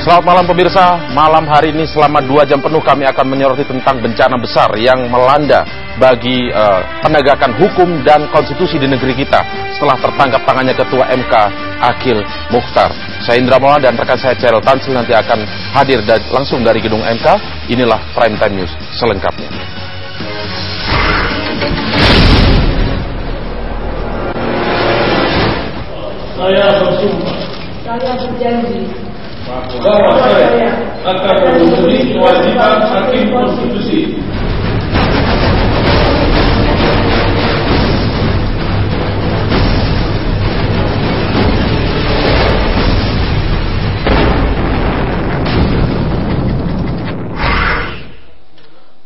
Selamat malam pemirsa, malam hari ini selama 2 jam penuh kami akan menyoroti tentang bencana besar yang melanda bagi penegakan hukum dan konstitusi di negeri kita setelah tertangkap tangannya Ketua MK Akil Mukhtar. Saya Indra Maulana dan rekan saya Cheryl Tansil nanti akan hadir langsung dari gedung MK. Inilah Prime Time News selengkapnya. Saya bersumpah. Saya berjanji. Bahwa saya akan memenuhi kewajiban hakim konstitusi.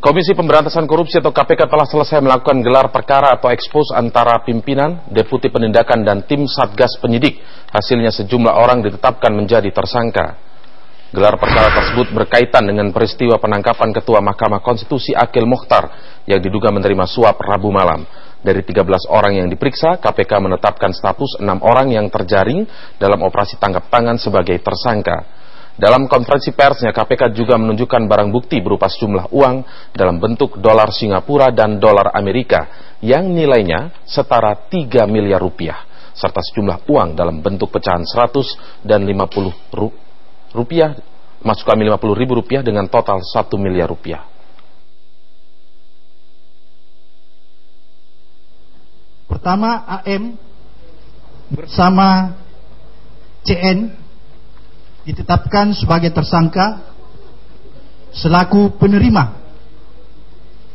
Komisi Pemberantasan Korupsi atau KPK telah selesai melakukan gelar perkara atau ekspos antara pimpinan, deputi penindakan dan tim Satgas Penyidik. Hasilnya sejumlah orang ditetapkan menjadi tersangka. Gelar perkara tersebut berkaitan dengan peristiwa penangkapan Ketua Mahkamah Konstitusi Akil Mukhtar yang diduga menerima suap Rabu malam. Dari 13 orang yang diperiksa, KPK menetapkan status 6 orang yang terjaring dalam operasi tangkap tangan sebagai tersangka. Dalam konferensi persnya, KPK juga menunjukkan barang bukti berupa sejumlah uang dalam bentuk dolar Singapura dan dolar Amerika yang nilainya setara 3 miliar rupiah, serta sejumlah uang dalam bentuk pecahan 100 dan 50 rupiah, masuk kami 50 ribu rupiah dengan total 1 miliar rupiah. Pertama, AM bersama CN ditetapkan sebagai tersangka selaku penerima,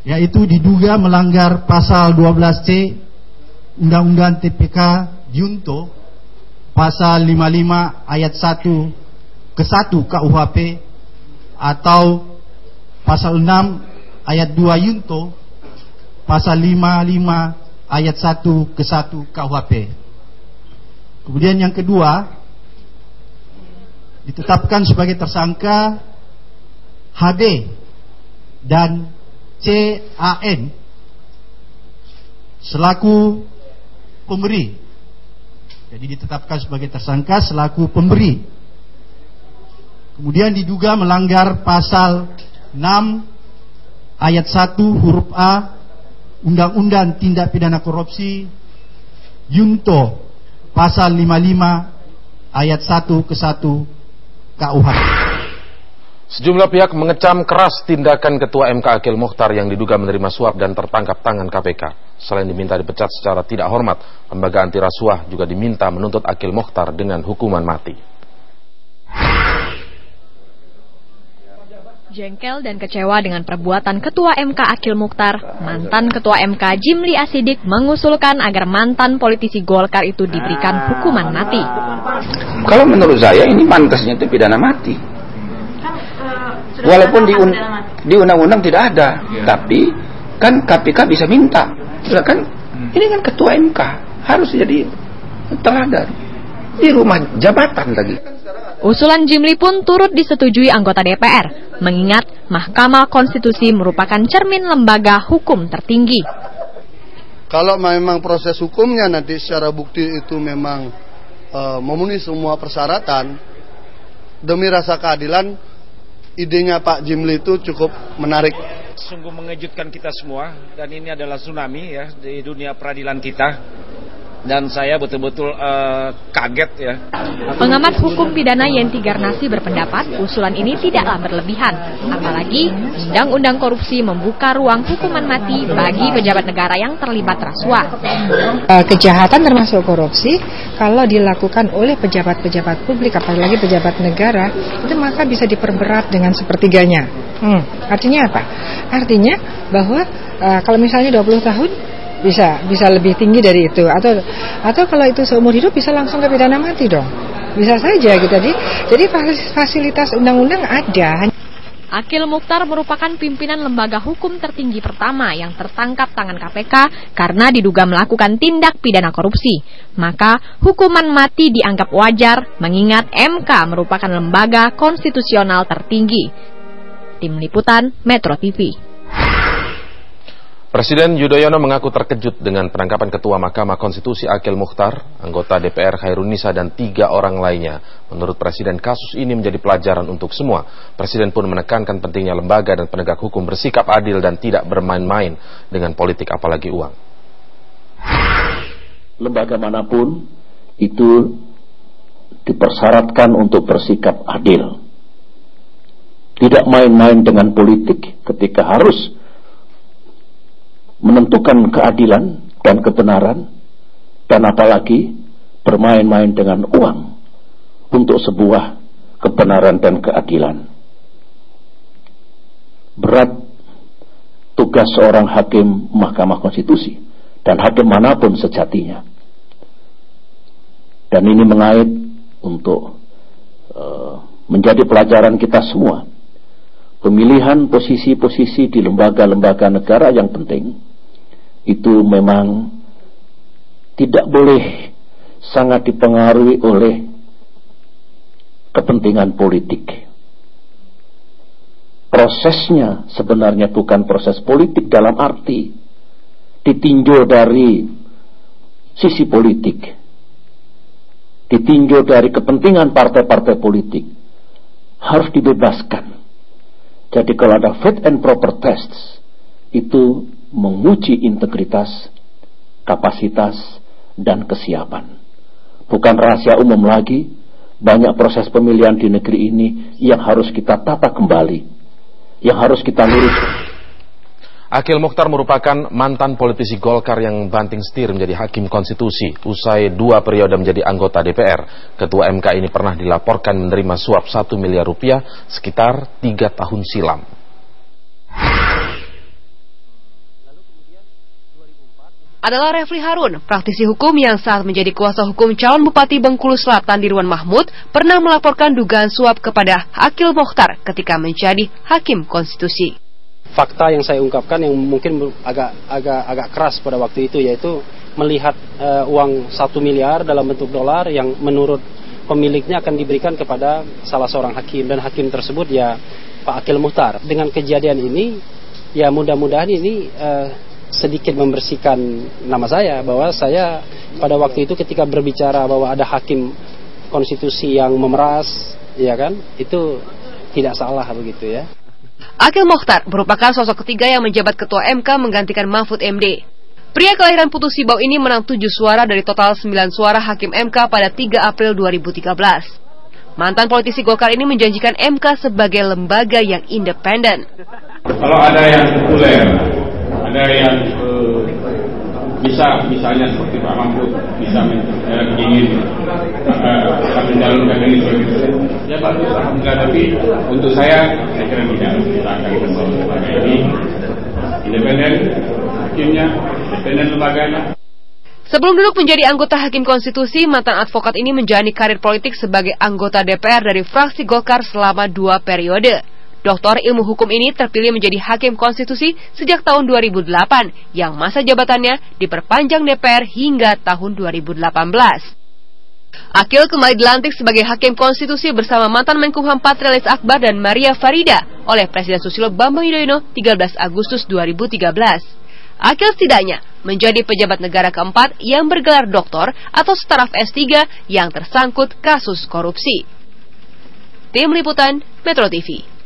yaitu diduga melanggar pasal 12C Undang-Undang TPK Junto, pasal 55 ayat 1 ke 1 KUHP atau pasal 6 ayat 2 Junto, pasal 55 ayat 1 ke 1 KUHP. Kemudian yang kedua, ditetapkan sebagai tersangka HD dan CAN selaku pemberi. Jadi ditetapkan sebagai tersangka selaku pemberi. Kemudian diduga melanggar pasal 6 ayat 1 huruf A Undang-Undang Tindak Pidana Korupsi Junto, pasal 55 ayat 1 ke 1 KUHP. Sejumlah pihak mengecam keras tindakan Ketua MK Akil Mukhtar yang diduga menerima suap dan tertangkap tangan KPK. Selain diminta dipecat secara tidak hormat, lembaga anti rasuah juga diminta menuntut Akil Mukhtar dengan hukuman mati. Jengkel dan kecewa dengan perbuatan Ketua MK Akil Mukhtar, mantan Ketua MK Jimli Asidik mengusulkan agar mantan politisi Golkar itu diberikan hukuman mati. Kalau menurut saya ini pantasnya itu pidana mati. Walaupun di undang-undang tidak ada, tapi kan KPK bisa minta. Kan ini kan Ketua MK harus jadi teladan di rumah jabatan lagi. Usulan Jimli pun turut disetujui anggota DPR, mengingat Mahkamah Konstitusi merupakan cermin lembaga hukum tertinggi. Kalau memang proses hukumnya nanti secara bukti itu memang memenuhi semua persyaratan, demi rasa keadilan, idenya Pak Jimli itu cukup menarik. Sungguh mengejutkan kita semua, dan ini adalah tsunami ya di dunia peradilan kita. Dan saya betul-betul kaget ya. Pengamat hukum pidana Yenti Garnasi berpendapat usulan ini tidaklah berlebihan, apalagi Undang-Undang Korupsi membuka ruang hukuman mati bagi pejabat negara yang terlibat rasuah. Kejahatan termasuk korupsi kalau dilakukan oleh pejabat-pejabat publik, apalagi pejabat negara, itu maka bisa diperberat dengan sepertiganya. Artinya apa? Artinya bahwa kalau misalnya 20 tahun bisa lebih tinggi dari itu, atau kalau itu seumur hidup bisa langsung ke pidana mati dong, bisa saja gitu. Jadi fasilitas undang-undang ada. Akil Mukhtar merupakan pimpinan lembaga hukum tertinggi pertama yang tertangkap tangan KPK karena diduga melakukan tindak pidana korupsi. Maka hukuman mati dianggap wajar mengingat MK merupakan lembaga konstitusional tertinggi. Tim Liputan Metro TV. Presiden Yudhoyono mengaku terkejut dengan penangkapan Ketua Mahkamah Konstitusi Akil Mukhtar, anggota DPR Khairunisa dan 3 orang lainnya. Menurut Presiden, kasus ini menjadi pelajaran untuk semua. Presiden pun menekankan pentingnya lembaga dan penegak hukum bersikap adil dan tidak bermain-main dengan politik apalagi uang. Lembaga manapun itu dipersyaratkan untuk bersikap adil. Tidak main-main dengan politik ketika harus menentukan keadilan dan kebenaran, dan apalagi bermain-main dengan uang untuk sebuah kebenaran dan keadilan. Berat tugas seorang hakim Mahkamah Konstitusi dan hakim manapun sejatinya. Dan ini mengait untuk menjadi pelajaran kita semua. Pemilihan posisi-posisi di lembaga-lembaga negara yang penting itu memang tidak boleh sangat dipengaruhi oleh kepentingan politik. Prosesnya sebenarnya bukan proses politik dalam arti ditinjau dari sisi politik, ditinjau dari kepentingan partai-partai politik, harus dibebaskan. Jadi kalau ada fit and proper tests, itu menguji integritas, kapasitas, dan kesiapan. Bukan rahasia umum lagi, banyak proses pemilihan di negeri ini yang harus kita tata kembali, yang harus kita luruskan. Akil Mukhtar merupakan mantan politisi Golkar yang banting setir menjadi hakim konstitusi. Usai 2 periode menjadi anggota DPR, Ketua MK ini pernah dilaporkan menerima suap 1 miliar rupiah sekitar 3 tahun silam. Adalah Refli Harun, praktisi hukum yang saat menjadi kuasa hukum calon Bupati Bengkulu Selatan Dirwan Mahmud, pernah melaporkan dugaan suap kepada Akil Mukhtar ketika menjadi hakim konstitusi. Fakta yang saya ungkapkan yang mungkin agak keras pada waktu itu, yaitu melihat uang 1 miliar dalam bentuk dolar yang menurut pemiliknya akan diberikan kepada salah seorang hakim, dan hakim tersebut ya Pak Akil Mukhtar. Dengan kejadian ini, ya mudah-mudahan ini sedikit membersihkan nama saya, bahwa saya pada waktu itu ketika berbicara bahwa ada hakim konstitusi yang memeras, ya kan, itu tidak salah begitu ya. Akil Mukhtar merupakan sosok ketiga yang menjabat Ketua MK menggantikan Mahfud MD. Pria kelahiran Putu Sibau ini menang 7 suara dari total 9 suara hakim MK pada 3 April 2013. Mantan politisi Golkar ini menjanjikan MK sebagai lembaga yang independen. Kalau ada yang populer, ada yang bisa, misalnya seperti Pak Mahfud, bisa ingin mencalonkan ini ya bagus, alhamdulillah. Tapi untuk saya kira tidak. Kita akan lembaga ini independen, hakimnya independen, lembaganya. Sebelum duduk menjadi anggota Hakim Konstitusi, mantan advokat ini menjalani karir politik sebagai anggota DPR dari fraksi Golkar selama 2 periode. Doktor ilmu hukum ini terpilih menjadi Hakim Konstitusi sejak tahun 2008, yang masa jabatannya diperpanjang DPR hingga tahun 2018. Akil kembali dilantik sebagai Hakim Konstitusi bersama mantan Menkumham Patrialis Akbar dan Maria Farida oleh Presiden Susilo Bambang Yudhoyono 13 Agustus 2013. Akil setidaknya menjadi pejabat negara keempat yang bergelar doktor atau staraf S3 yang tersangkut kasus korupsi. Tim Liputan Metro TV.